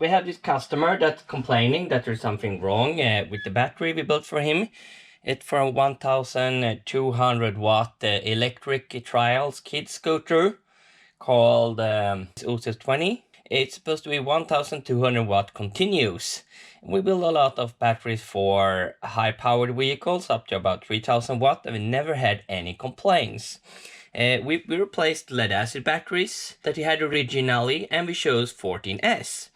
we have this customer that's complaining that there's something wrong with the battery we built for him. It's for a 1200 watt electric trials kid scooter called OSET 20. It's supposed to be 1200 watt continuous. We build a lot of batteries for high powered vehicles up to about 3000 watt, and we never had any complaints. We replaced lead acid batteries that he had originally, and we chose 14S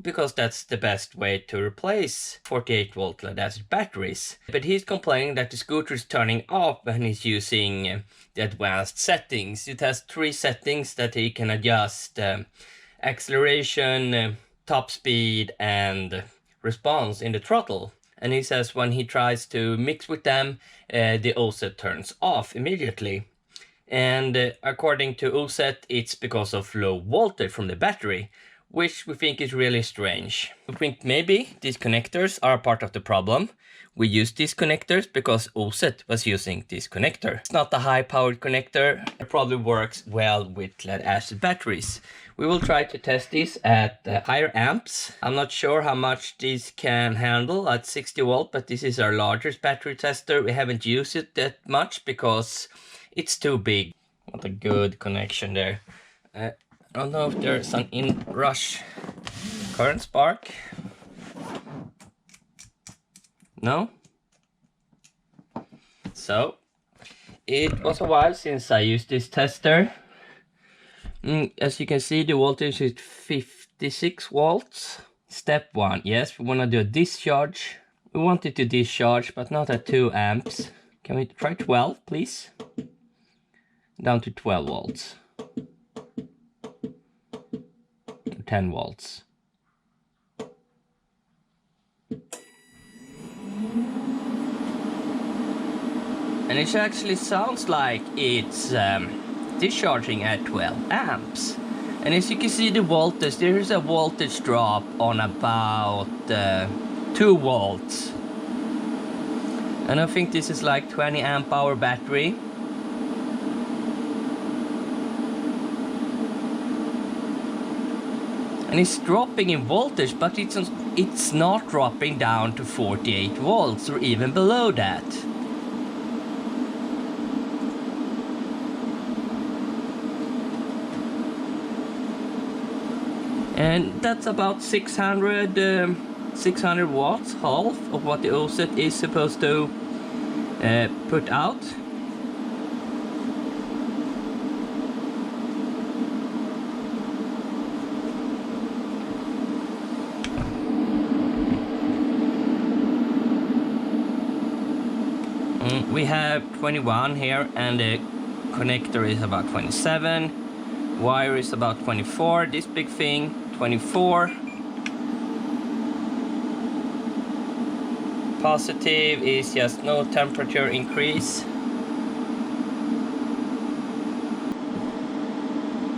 because that's the best way to replace 48 volt lead acid batteries. But he's complaining that the scooter is turning off when he's using the advanced settings. It has 3 settings that he can adjust: acceleration, top speed, and response in the throttle. And he says when he tries to mix with them, the OSET turns off immediately. And according to OSET, it's because of low voltage from the battery, which we think is really strange. We think maybe these connectors are part of the problem. We use these connectors because OSET was using this connector. It's not a high-powered connector. It probably works well with lead-acid batteries. We will try to test this at higher amps. I'm not sure how much these can handle at 60 volt, but this is our largest battery tester. We haven't used it that much because it's too big. What a good connection there. I don't know if there's an inrush current spark. No? So, it was a while since I used this tester. As you can see, the voltage is 56 volts. Step 1, yes, we want to do a discharge. We want it to discharge, but not at 2 amps. Can we try 12, please? Down to 12 volts. 10 volts. And it actually sounds like it's discharging at 12 amps. And as you can see the voltage, there is a voltage drop on about 2 volts. And I think this is like 20 amp hour battery. And it's dropping in voltage, but it's not dropping down to 48 volts or even below that. And that's about 600 watts, half of what the OSET is supposed to put out. We have 21 here, and the connector is about 27. Wire is about 24. This big thing, 24. Positive is just no temperature increase.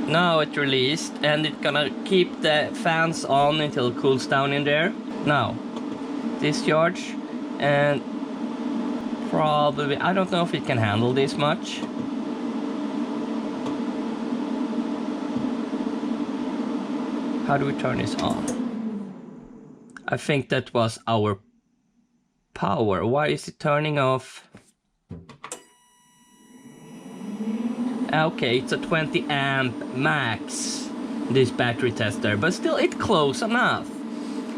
Now it released, and it's gonna keep the fans on until it cools down in there. Now, discharge, and probably, I don't know if it can handle this much. How do we turn this on? I think that was our power. Why is it turning off? Okay, it's a 20 amp max, this battery tester, but still it's close enough.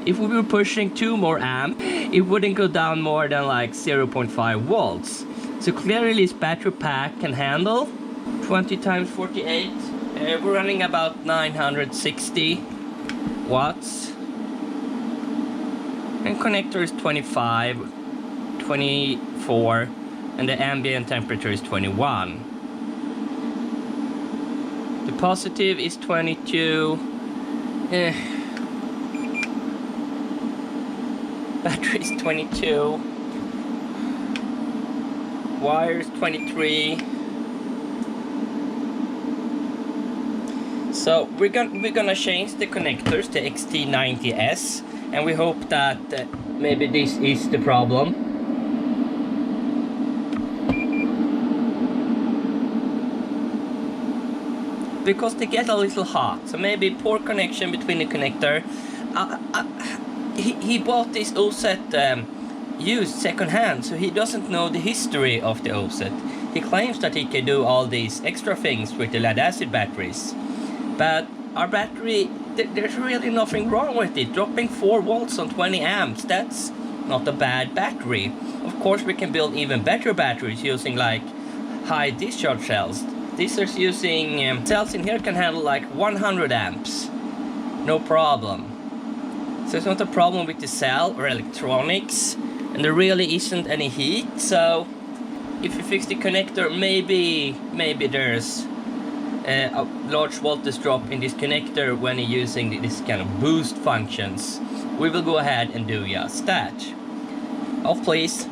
If we were pushing 2 more amp, it wouldn't go down more than like 0.5 volts. So clearly this battery pack can handle 20 times 48. We're running about 960 watts. And connector is 25, 24, and the ambient temperature is 21. The positive is 22. Battery is 22. Wire is 23. So we're gonna change the connectors to XT90S, and we hope that maybe this is the problem. Because they get a little hot, so maybe poor connection between the connector. he bought this OSET used secondhand, so he doesn't know the history of the OSET. He claims that he can do all these extra things with the lead acid batteries, but our battery, there's really nothing wrong with it. Dropping 4 volts on 20 amps, that's not a bad battery. Of course we can build even better batteries using like high discharge cells. These are using cells in here can handle like 100 amps, no problem. So it's not a problem with the cell or electronics, and there really isn't any heat. So if you fix the connector, maybe there's a large voltage drop in this connector when you're using this kind of boost functions. We will go ahead and do just that. Off please.